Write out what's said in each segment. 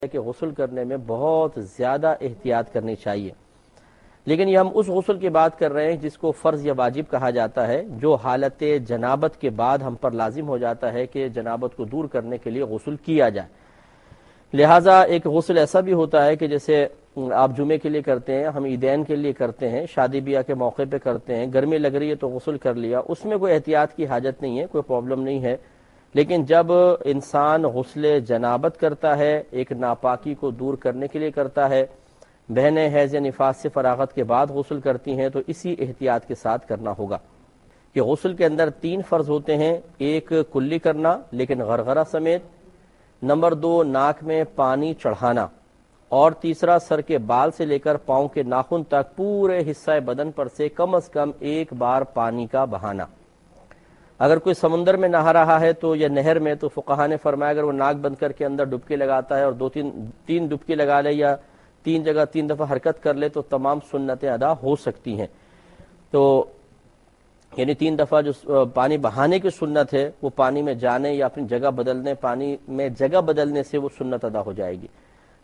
کہ غسل کرنے میں بہت زیادہ احتیاط کرنی چاہیے، لیکن یہ ہم اس غسل کی بات کر رہے ہیں جس کو فرض یا واجب کہا جاتا ہے، جو حالت جنابت کے بعد ہم پر لازم ہو جاتا ہے کہ جنابت کو دور کرنے کے لیے غسل کیا جائے۔ لہٰذا ایک غسل ایسا بھی ہوتا ہے کہ جیسے آپ جمعے کے لیے کرتے ہیں، ہم عیدین کے لیے کرتے ہیں، شادی بیاہ کے موقع پہ کرتے ہیں، گرمی لگ رہی ہے تو غسل کر لیا، اس میں کوئی احتیاط کی حاجت نہیں ہے، کوئی پرابلم نہیں ہے۔ لیکن جب انسان غسل جنابت کرتا ہے، ایک ناپاکی کو دور کرنے کے لیے کرتا ہے، بہنیں حیض یا نفاس سے فراغت کے بعد غسل کرتی ہیں، تو اسی احتیاط کے ساتھ کرنا ہوگا کہ غسل کے اندر 3 فرض ہوتے ہیں۔ ایک کلی کرنا لیکن غرغرہ سمیت، نمبر 2 ناک میں پانی چڑھانا، اور تیسرا سر کے بال سے لے کر پاؤں کے ناخن تک پورے حصہ بدن پر سے کم از کم ایک بار پانی کا بہانا۔ اگر کوئی سمندر میں نہا رہا ہے تو یا نہر میں، تو فقہا نے فرمایا اگر وہ ناک بند کر کے اندر ڈبکی لگاتا ہے اور 2-3 ڈبکی لگا لے یا 3 جگہ 3 دفعہ حرکت کر لے تو تمام سنتیں ادا ہو سکتی ہیں۔ تو یعنی 3 دفعہ جو پانی بہانے کی سنت ہے وہ پانی میں جانے یا اپنی جگہ بدلنے، پانی میں جگہ بدلنے سے وہ سنت ادا ہو جائے گی۔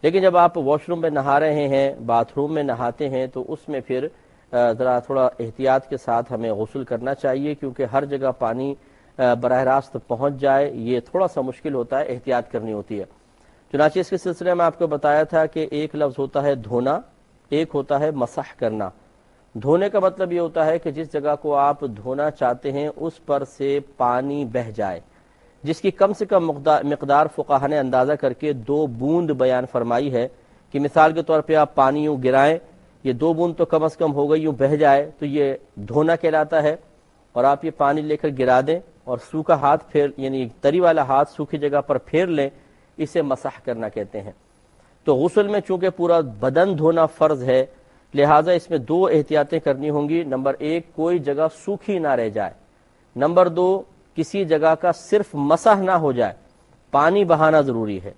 لیکن جب آپ واش روم میں نہا رہے ہیں، باتھ روم میں نہاتے ہیں، تو اس میں پھر ذرا تھوڑا احتیاط کے ساتھ ہمیں غسل کرنا چاہیے، کیونکہ ہر جگہ پانی براہ راست پہنچ جائے یہ تھوڑا سا مشکل ہوتا ہے، احتیاط کرنی ہوتی ہے۔ چنانچہ اس کے سلسلے میں آپ کو بتایا تھا کہ ایک لفظ ہوتا ہے دھونا، ایک ہوتا ہے مسح کرنا۔ دھونے کا مطلب یہ ہوتا ہے کہ جس جگہ کو آپ دھونا چاہتے ہیں اس پر سے پانی بہہ جائے، جس کی کم سے کم مقدار فقہا نے اندازہ کر کے 2 بوند بیان فرمائی ہے، کہ مثال کے طور پہ آپ پانی یوں گرائیں، یہ 2 بوند تو کم از کم ہو گئی، یوں بہہ جائے تو یہ دھونا کہلاتا ہے۔ اور آپ یہ پانی لے کر گرا دیں اور سوکھا ہاتھ پھیر، یعنی تری والا ہاتھ سوکھی جگہ پر پھیر لیں، اسے مسح کرنا کہتے ہیں۔ تو غسل میں چونکہ پورا بدن دھونا فرض ہے، لہٰذا اس میں 2 احتیاطیں کرنی ہوں گی۔ نمبر 1 کوئی جگہ سوکھی نہ رہ جائے، نمبر 2 کسی جگہ کا صرف مسح نہ ہو جائے، پانی بہانا ضروری ہے۔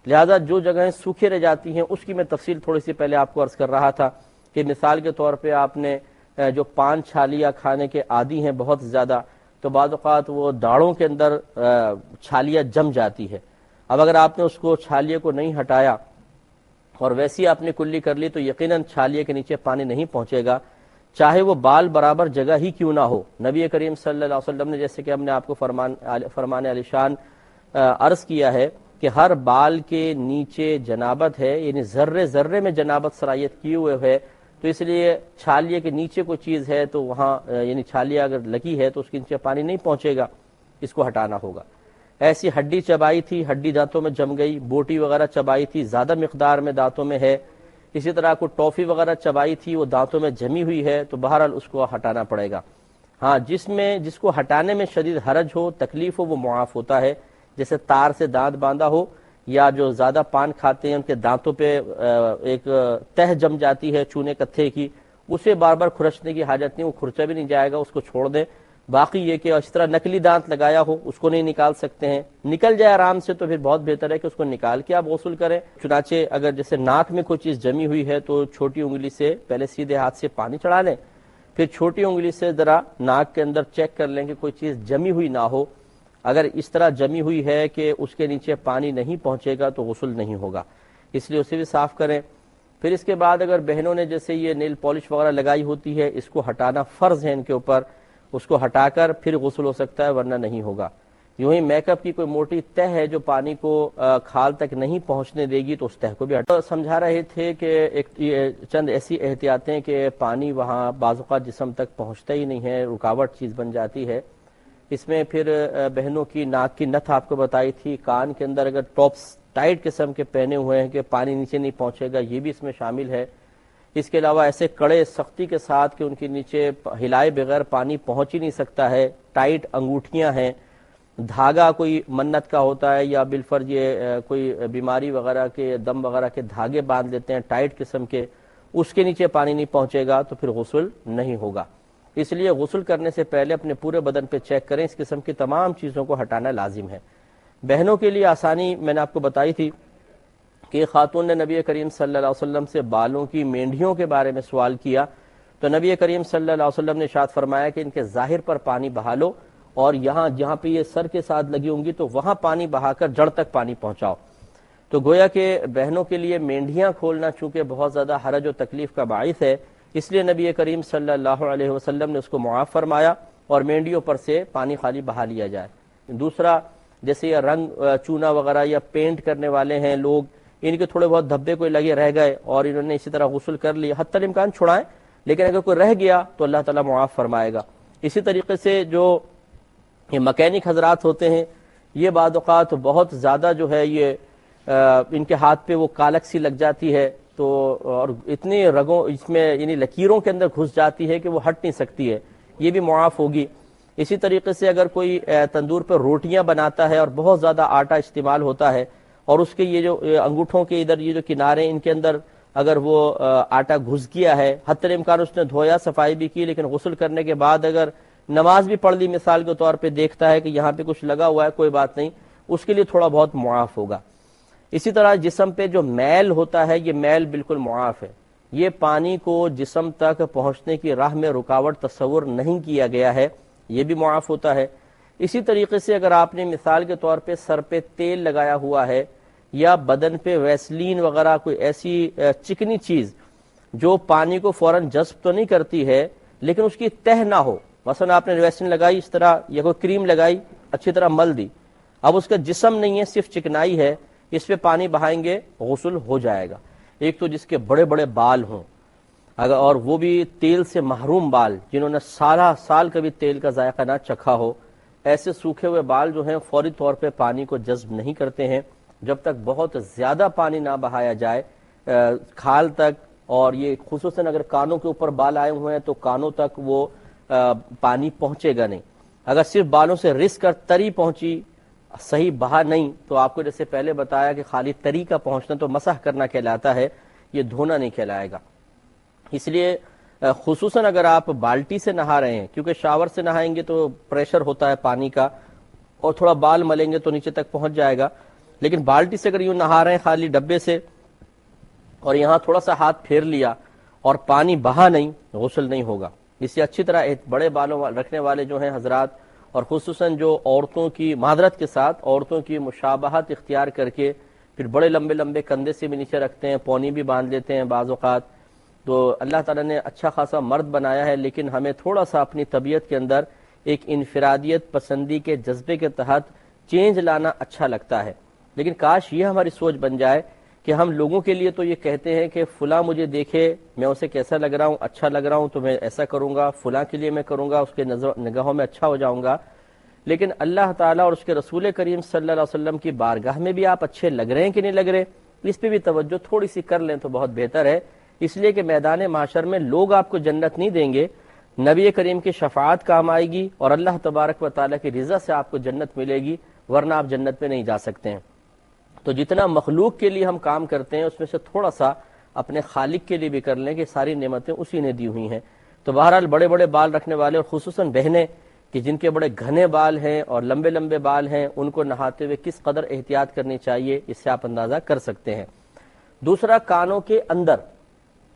لہذا جو جگہیں سوکھی رہ جاتی ہیں اس کی میں تفصیل تھوڑی سی پہلے آپ کو عرض کر رہا تھا، کہ مثال کے طور پہ آپ نے جو پان چھالیاں کھانے کے عادی ہیں بہت زیادہ، تو بعض اوقات وہ داڑھوں کے اندر چھالیاں جم جاتی ہے۔ اب اگر آپ نے اس کو چھالیے کو نہیں ہٹایا اور ویسی آپ نے کلی کر لی تو یقیناً چھالیے کے نیچے پانی نہیں پہنچے گا، چاہے وہ بال برابر جگہ ہی کیوں نہ ہو۔ نبی کریم صلی اللہ علیہ وسلم نے جیسے کہ ہم نے آپ کو فرمان علی شان عرض کیا ہے کہ ہر بال کے نیچے جنابت ہے، یعنی ذرے ذرے میں جنابت صلاحیت کیے ہوئے ہے، تو اس لیے چھالیے کے نیچے کوئی چیز ہے تو وہاں یعنی چھالیہ اگر لگی ہے تو اس کے نیچے پانی نہیں پہنچے گا، اس کو ہٹانا ہوگا۔ ایسی ہڈی چبائی تھی، ہڈی دانتوں میں جم گئی، بوٹی وغیرہ چبائی تھی، زیادہ مقدار میں دانتوں میں ہے، اسی طرح کو ٹافی وغیرہ چبائی تھی، وہ دانتوں میں جمی ہوئی ہے، تو بہرحال اس کو ہٹانا پڑے گا۔ ہاں جس کو ہٹانے میں شدید حرج ہو، تکلیف ہو، وہ معاف ہوتا ہے، جیسے تار سے دانت باندھا ہو، یا جو زیادہ پان کھاتے ہیں ان کے دانتوں پہ ایک تہ جم جاتی ہے چونے کتھے کی، اسے بار بار کھرچنے کی حاجت نہیں، وہ کھرچا بھی نہیں جائے گا، اس کو چھوڑ دیں۔ باقی یہ کہ اس طرح نکلی دانت لگایا ہو اس کو نہیں نکال سکتے ہیں، نکل جائے آرام سے تو پھر بہت بہتر ہے کہ اس کو نکال کے آپ غسل کریں۔ چنانچہ اگر جیسے ناک میں کوئی چیز جمی ہوئی ہے تو چھوٹی انگلی سے پہلے سیدھے ہاتھ سے پانی چڑھا لیں، پھر چھوٹی انگلی سے ذرا ناک کے اندر چیک کر لیں کہ کوئی چیز جمی ہوئی نہ ہو۔ اگر اس طرح جمی ہوئی ہے کہ اس کے نیچے پانی نہیں پہنچے گا تو غسل نہیں ہوگا، اس لیے اسے بھی صاف کریں۔ پھر اس کے بعد اگر بہنوں نے جیسے یہ نیل پالش وغیرہ لگائی ہوتی ہے، اس کو ہٹانا فرض ہے ان کے اوپر، اس کو ہٹا کر پھر غسل ہو سکتا ہے، ورنہ نہیں ہوگا۔ یوں ہی میک اپ کی کوئی موٹی تہ ہے جو پانی کو کھال تک نہیں پہنچنے دے گی تو اس تہ کو بھی ہٹا۔ سمجھا رہے تھے کہ چند ایسی احتیاطیں کہ پانی وہاں بعض اوقات جسم تک پہنچتا ہی نہیں ہے، رکاوٹ چیز بن جاتی ہے۔ اس میں پھر بہنوں کی ناک کی نتھ آپ کو بتائی تھی، کان کے اندر اگر ٹاپس ٹائٹ قسم کے پہنے ہوئے ہیں کہ پانی نیچے نہیں پہنچے گا، یہ بھی اس میں شامل ہے۔ اس کے علاوہ ایسے کڑے سختی کے ساتھ کہ ان کے نیچے ہلائے بغیر پانی پہنچ ہی نہیں سکتا ہے، ٹائٹ انگوٹھیاں ہیں، دھاگا کوئی منت کا ہوتا ہے یا بالفرض یہ کوئی بیماری وغیرہ کے دم وغیرہ کے دھاگے باندھ لیتے ہیں ٹائٹ قسم کے، اس کے نیچے پانی نہیں پہنچے گا تو پھر غسل نہیں ہوگا۔ اس لیے غسل کرنے سے پہلے اپنے پورے بدن پہ چیک کریں، اس قسم کی تمام چیزوں کو ہٹانا لازم ہے۔ بہنوں کے لیے آسانی میں نے آپ کو بتائی تھی کہ خاتون نے نبی کریم صلی اللہ علیہ وسلم سے بالوں کی مینڈھیوں کے بارے میں سوال کیا، تو نبی کریم صلی اللہ علیہ وسلم نے ارشاد فرمایا کہ ان کے ظاہر پر پانی بہا لو، اور جہاں پہ یہ سر کے ساتھ لگی ہوں گی تو وہاں پانی بہا کر جڑ تک پانی پہنچاؤ۔ تو گویا کہ بہنوں کے لیے مینڈیاں کھولنا چونکہ بہت زیادہ حرج و تکلیف کا باعث ہے، اس لیے نبی کریم صلی اللہ علیہ وسلم نے اس کو معاف فرمایا اور مینڈیوں پر سے پانی خالی بہا لیا جائے۔ دوسرا، جیسے یہ رنگ چونا وغیرہ یا پینٹ کرنے والے ہیں لوگ، ان کے تھوڑے بہت دھبے کوئی لگے رہ گئے اور انہوں نے اسی طرح غسل کر لیا، حتی الامکان چھڑائیں، لیکن اگر کوئی رہ گیا تو اللہ تعالیٰ معاف فرمائے گا۔ اسی طریقے سے جو یہ مکینک حضرات ہوتے ہیں، یہ بعض اوقات بہت زیادہ جو ہے یہ ان کے ہاتھ پہ وہ کالک سی لگ جاتی ہے، تو اور اتنی رگوں اس میں یعنی لکیروں کے اندر گھس جاتی ہے کہ وہ ہٹ نہیں سکتی ہے، یہ بھی معاف ہوگی۔ اسی طریقے سے اگر کوئی تندور پہ روٹیاں بناتا ہے اور بہت زیادہ آٹا استعمال ہوتا ہے اور اس کے یہ جو انگوٹھوں کے ادھر یہ جو کنارے ان کے اندر اگر وہ آٹا گھس گیا ہے، حتی الامکان اس نے دھویا، صفائی بھی کی، لیکن غسل کرنے کے بعد اگر نماز بھی پڑھ لی مثال کے طور پہ، دیکھتا ہے کہ یہاں پہ کچھ لگا ہوا ہے، کوئی بات نہیں، اس کے لیے تھوڑا بہت معاف ہوگا۔ اسی طرح جسم پہ جو میل ہوتا ہے، یہ میل بالکل معاف ہے، یہ پانی کو جسم تک پہنچنے کی راہ میں رکاوٹ تصور نہیں کیا گیا ہے، یہ بھی معاف ہوتا ہے۔ اسی طریقے سے اگر آپ نے مثال کے طور پہ سر پہ تیل لگایا ہوا ہے یا بدن پہ ویسلین وغیرہ کوئی ایسی چکنی چیز جو پانی کو فوراً جذب تو نہیں کرتی ہے لیکن اس کی تہ نہ ہو، مثلا آپ نے ویسلین لگائی اس طرح یا کوئی کریم لگائی، اچھی طرح مل دی، اب اس کا جسم نہیں ہے، صرف چکنائی ہے، اس پہ پانی بہائیں گے غسل ہو جائے گا۔ ایک تو جس کے بڑے بڑے بال ہوں اگر، اور وہ بھی تیل سے محروم بال، جنہوں نے سالہ سال کبھی تیل کا ذائقہ نہ چکھا ہو، ایسے سوکھے ہوئے بال جو ہیں فوری طور پہ پانی کو جذب نہیں کرتے ہیں جب تک بہت زیادہ پانی نہ بہایا جائے کھال تک، اور یہ خصوصاً اگر کانوں کے اوپر بال آئے ہوئے ہیں تو کانوں تک وہ پانی پہنچے گا نہیں۔ اگر صرف بالوں سے رس کر تری پہنچی، صحیح بہا نہیں، تو آپ کو جیسے پہلے بتایا کہ خالی تری کا پہنچنا تو مسح کرنا کہلاتا ہے، یہ دھونا نہیں کہلائے گا۔ اس لیے خصوصاً اگر آپ بالٹی سے نہا رہے ہیں، کیونکہ شاور سے نہائیں گے تو پریشر ہوتا ہے پانی کا اور تھوڑا بال ملیں گے تو نیچے تک پہنچ جائے گا، لیکن بالٹی سے اگر یوں نہا رہے ہیں خالی ڈبے سے اور یہاں تھوڑا سا ہاتھ پھیر لیا اور پانی بہا نہیں، غسل نہیں ہوگا۔ اس سے اچھی طرح بڑے بالوں رکھنے والے جو ہیں حضرات، اور خصوصاً جو عورتوں کی معذرت کے ساتھ عورتوں کی مشابہت اختیار کر کے پھر بڑے لمبے لمبے کندھے سے بھی نیچے رکھتے ہیں، پونی بھی باندھ لیتے ہیں بعض اوقات، تو اللہ تعالیٰ نے اچھا خاصا مرد بنایا ہے، لیکن ہمیں تھوڑا سا اپنی طبیعت کے اندر ایک انفرادیت پسندی کے جذبے کے تحت چینج لانا اچھا لگتا ہے، لیکن کاش یہ ہماری سوچ بن جائے کہ ہم لوگوں کے لیے تو یہ کہتے ہیں کہ فلاں مجھے دیکھے، میں اسے کیسا لگ رہا ہوں، اچھا لگ رہا ہوں تو میں ایسا کروں گا، فلاں کے لیے میں کروں گا، اس کے نگاہوں میں اچھا ہو جاؤں گا، لیکن اللہ تعالیٰ اور اس کے رسول کریم صلی اللہ علیہ وسلم کی بارگاہ میں بھی آپ اچھے لگ رہے ہیں کہ نہیں لگ رہے، اس پہ بھی توجہ تھوڑی سی کر لیں تو بہت بہتر ہے، اس لیے کہ میدان محشر میں لوگ آپ کو جنت نہیں دیں گے، نبی کریم کی شفاعت کام آئے گی اور اللہ تبارک و تعالیٰ کی رضا سے آپ کو جنت ملے گی، ورنہ آپ جنت میں نہیں جا سکتے ہیں۔ تو جتنا مخلوق کے لیے ہم کام کرتے ہیں اس میں سے تھوڑا سا اپنے خالق کے لیے بھی کر لیں کہ ساری نعمتیں اسی نے دی ہوئی ہیں۔ تو بہرحال بڑے بڑے بال رکھنے والے اور خصوصاً بہنیں کہ جن کے بڑے گھنے بال ہیں اور لمبے لمبے بال ہیں، ان کو نہاتے ہوئے کس قدر احتیاط کرنی چاہیے، اس سے آپ اندازہ کر سکتے ہیں۔ دوسرا، کانوں کے اندر،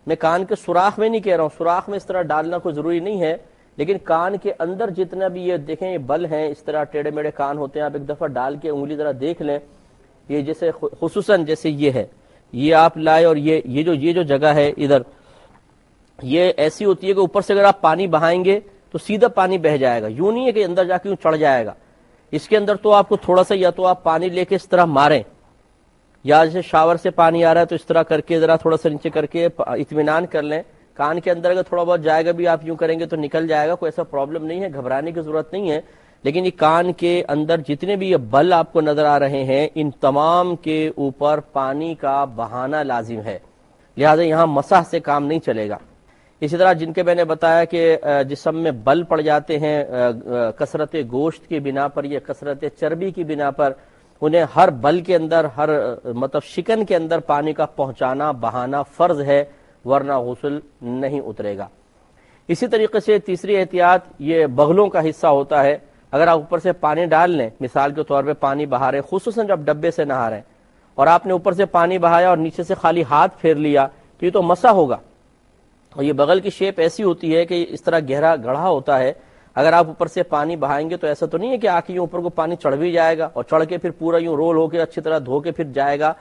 میں کان کے سوراخ میں نہیں کہہ رہا ہوں، سوراخ میں اس طرح ڈالنا کوئی ضروری نہیں ہے، لیکن کان کے اندر جتنا بھی یہ دیکھیں یہ بل ہیں، اس طرح ٹیڑے میڑے کان ہوتے ہیں، آپ ایک دفعہ ڈال کے انگلی ذرا دیکھ لیں، یہ جیسے خصوصاً جیسے یہ ہے، یہ آپ لائے اور یہ جو جگہ ہے ادھر، یہ ایسی ہوتی ہے کہ اوپر سے اگر آپ پانی بہائیں گے تو سیدھا پانی بہ جائے گا، یوں نہیں ہے کہ اندر جا کے یوں چڑھ جائے گا، اس کے اندر تو آپ کو تھوڑا سا یا تو آپ پانی لے کے اس طرح ماریں، یا جیسے شاور سے پانی آ رہا ہے تو اس طرح کر کے ذرا تھوڑا سا نیچے کر کے اطمینان کر لیں۔ کان کے اندر اگر تھوڑا بہت جائے گا بھی آپ یوں کریں گے تو نکل جائے گا، کوئی ایسا پرابلم نہیں ہے، گھبرانے کی ضرورت نہیں ہے، لیکن یہ کان کے اندر جتنے بھی یہ بل آپ کو نظر آ رہے ہیں ان تمام کے اوپر پانی کا بہانا لازم ہے، لہذا یہاں مسح سے کام نہیں چلے گا۔ اسی طرح جن کے میں نے بتایا کہ جسم میں بل پڑ جاتے ہیں کثرت گوشت کی بنا پر یا کثرت چربی کی بنا پر، انہیں ہر بل کے اندر، ہر مطلب شکن کے اندر پانی کا پہنچانا بہانا فرض ہے، ورنہ غسل نہیں اترے گا۔ اسی طریقے سے تیسری احتیاط، یہ بغلوں کا حصہ ہوتا ہے، اگر آپ اوپر سے پانی ڈال لیں، مثال کے طور پہ پانی بہا رہے، خصوصاً جب ڈبے سے نہا رہے ہیں اور آپ نے اوپر سے پانی بہایا اور نیچے سے خالی ہاتھ پھیر لیا تو یہ تو مسح ہوگا، اور یہ بغل کی شیپ ایسی ہوتی ہے کہ اس طرح گہرا گڑھا ہوتا ہے، اگر آپ اوپر سے پانی بہائیں گے تو ایسا تو نہیں ہے کہ آ کے یوں اوپر کو پانی چڑھ بھی جائے گا اور چڑھ کے پھر پورا یوں رول ہو کے اچھی طرح دھو کے پھر جائے گا،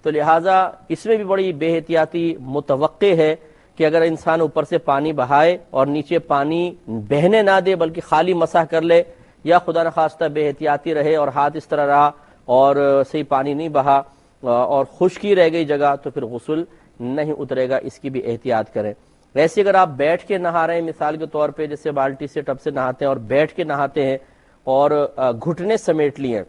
تو لہٰذا اس میں بھی بڑی بے احتیاطی متوقع ہے کہ اگر انسان اوپر سے پانی بہائے اور نیچے پانی بہنے نہ دے بلکہ خالی مسح کر لے، یا خدا نخواستہ بے احتیاطی رہے اور ہاتھ اس طرح رہا اور صحیح پانی نہیں بہا اور خشکی رہ گئی جگہ، تو پھر غسل نہیں اترے گا، اس کی بھی احتیاط کریں۔ ویسے اگر آپ بیٹھ کے نہا رہے ہیں، مثال کے طور پہ جیسے بالٹی سے ٹب سے نہاتے ہیں اور بیٹھ کے نہاتے ہیں اور گھٹنے سمیٹ لیے،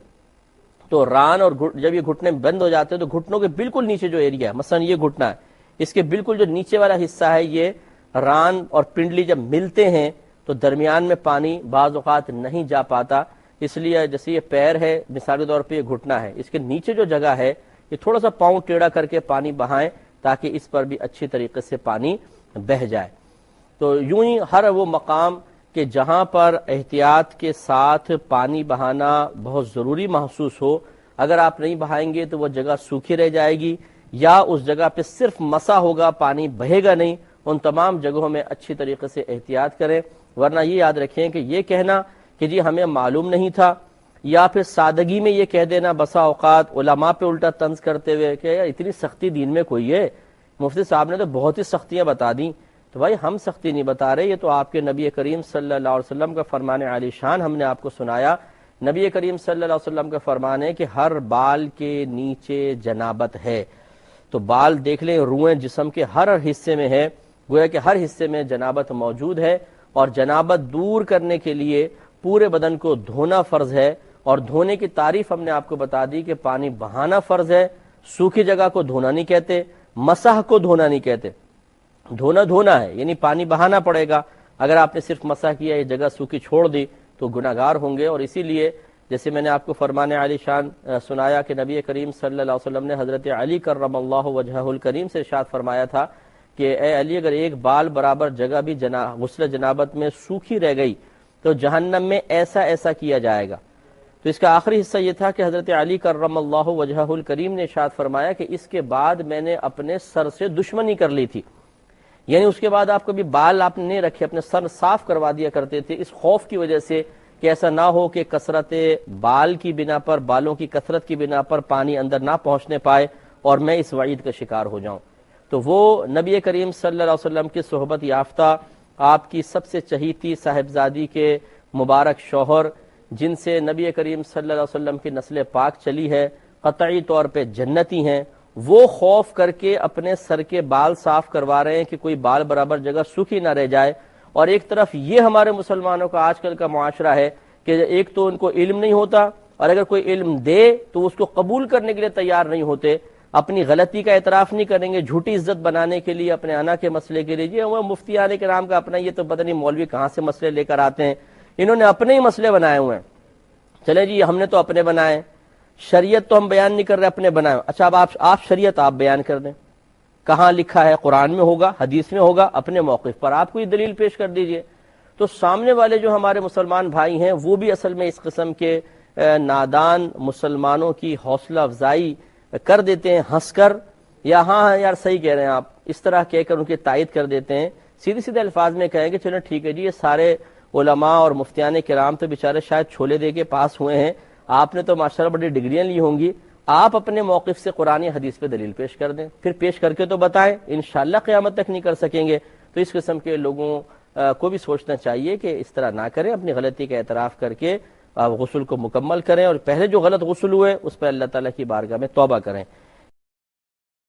تو ران اور جب یہ گھٹنے بند ہو جاتے ہیں تو گھٹنوں کے بالکل نیچے جو ایریا ہے، مثلا یہ گھٹنا ہے، اس کے بالکل جو نیچے والا حصہ ہے، یہ ران اور پنڈلی جب ملتے ہیں تو درمیان میں پانی بعض اوقات نہیں جا پاتا، اس لیے جیسے یہ پیر ہے، مثال کے طور پہ یہ گھٹنا ہے، اس کے نیچے جو جگہ ہے یہ تھوڑا سا پاؤں ٹیڑھا کر کے پانی بہائیں تاکہ اس پر بھی اچھی طریقے سے پانی بہہ جائے۔ تو یوں ہی ہر وہ مقام کہ جہاں پر احتیاط کے ساتھ پانی بہانا بہت ضروری محسوس ہو، اگر آپ نہیں بہائیں گے تو وہ جگہ سوکھی رہ جائے گی، یا اس جگہ پہ صرف مسا ہوگا، پانی بہے گا نہیں، ان تمام جگہوں میں اچھی طریقے سے احتیاط کریں۔ ورنہ یہ یاد رکھیں کہ یہ کہنا کہ جی ہمیں معلوم نہیں تھا، یا پھر سادگی میں یہ کہہ دینا بسا اوقات علماء پہ الٹا طنز کرتے ہوئے کہ یار اتنی سختی دین میں کوئی ہے، مفتی صاحب نے تو بہت ہی سختیاں بتا دیں۔ تو بھائی ہم سختی نہیں بتا رہے، یہ تو آپ کے نبی کریم صلی اللہ علیہ وسلم کا فرمان عالی شان ہم نے آپ کو سنایا۔ نبی کریم صلی اللہ علیہ وسلم کا فرمان ہے کہ ہر بال کے نیچے جنابت ہے۔ تو بال دیکھ لیں، روئیں جسم کے ہر حصے میں ہے، گویا کہ ہر حصے میں جنابت موجود ہے، اور جنابت دور کرنے کے لیے پورے بدن کو دھونا فرض ہے۔ اور دھونے کی تعریف ہم نے آپ کو بتا دی کہ پانی بہانا فرض ہے، سوکھی جگہ کو دھونا نہیں کہتے، مسح کو دھونا نہیں کہتے، دھونا دھونا ہے یعنی پانی بہانا پڑے گا۔ اگر آپ نے صرف مسح کیا، یہ جگہ سوکھی چھوڑ دی تو گناہگار ہوں گے۔ اور اسی لیے جیسے میں نے آپ کو فرمان عالی شان سنایا کہ نبی کریم صلی اللہ علیہ وسلم نے حضرت علی کرم اللہ وجہہ الکریم سے ارشاد فرمایا تھا کہ اے علی، اگر ایک بال برابر جگہ بھی غسل جنابت میں سوکھی رہ گئی تو جہنم میں ایسا ایسا کیا جائے گا۔ تو اس کا آخری حصہ یہ تھا کہ حضرت علی کرم اللہ وجہہ الکریم نے ارشاد فرمایا کہ اس کے بعد میں نے اپنے سر سے دشمنی کر لی تھی، یعنی اس کے بعد آپ کبھی بال آپ نے نہیں رکھے، اپنے سر صاف کروا دیا کرتے تھے، اس خوف کی وجہ سے کہ ایسا نہ ہو کہ کثرت بال کی بنا پر، بالوں کی کثرت کی بنا پر پانی اندر نہ پہنچنے پائے اور میں اس وعید کا شکار ہو جاؤں۔ تو وہ نبی کریم صلی اللہ علیہ وسلم کی صحبت یافتہ آپ کی سب سے چہیتی صاحبزادی کے مبارک شوہر، جن سے نبی کریم صلی اللہ علیہ وسلم کی نسل پاک چلی ہے، قطعی طور پہ جنتی ہیں، وہ خوف کر کے اپنے سر کے بال صاف کروا رہے ہیں کہ کوئی بال برابر جگہ سوکھی نہ رہ جائے۔ اور ایک طرف یہ ہمارے مسلمانوں کا آج کل کا معاشرہ ہے کہ ایک تو ان کو علم نہیں ہوتا، اور اگر کوئی علم دے تو اس کو قبول کرنے کے لیے تیار نہیں ہوتے، اپنی غلطی کا اعتراف نہیں کریں گے، جھوٹی عزت بنانے کے لیے، اپنے انا کے مسئلے کے لیے، جی وہ مفتیان کرام کا اپنا، یہ تو پتہ نہیں مولوی کہاں سے مسئلے لے کر آتے ہیں، انہوں نے اپنے ہی مسئلے بنائے ہوئے ہیں۔ چلے جی ہم نے تو اپنے بنائے، شریعت تو ہم بیان نہیں کر رہے، اپنے بنائے۔ اچھا اب آپ شریعت آپ بیان کر دیں، کہاں لکھا ہے؟ قرآن میں ہوگا، حدیث میں ہوگا، اپنے موقف پر آپ کوئی دلیل پیش کر دیجئے۔ تو سامنے والے جو ہمارے مسلمان بھائی ہیں وہ بھی اصل میں اس قسم کے نادان مسلمانوں کی حوصلہ افزائی کر دیتے ہیں ہنس کر، یا ہاں یار صحیح کہہ رہے ہیں آپ، اس طرح کہہ کر ان کی تائید کر دیتے ہیں۔ سیدھے سیدھے الفاظ میں کہیں گے چلو ٹھیک ہے جی، یہ سارے علماء اور مفتیان کرام تو بیچارے شاید چھولے دے کے پاس ہوئے ہیں، آپ نے تو ماشاءاللہ بڑی ڈگریاں لی ہوں گی، آپ اپنے موقف سے قرآن حدیث پہ دلیل پیش کر دیں، پھر پیش کر کے تو بتائیں، انشاءاللہ قیامت تک نہیں کر سکیں گے۔ تو اس قسم کے لوگوں کو بھی سوچنا چاہیے کہ اس طرح نہ کریں، اپنی غلطی کا اعتراف کر کے غسل کو مکمل کریں، اور پہلے جو غلط غسل ہوئے اس پر اللہ تعالیٰ کی بارگاہ میں توبہ کریں۔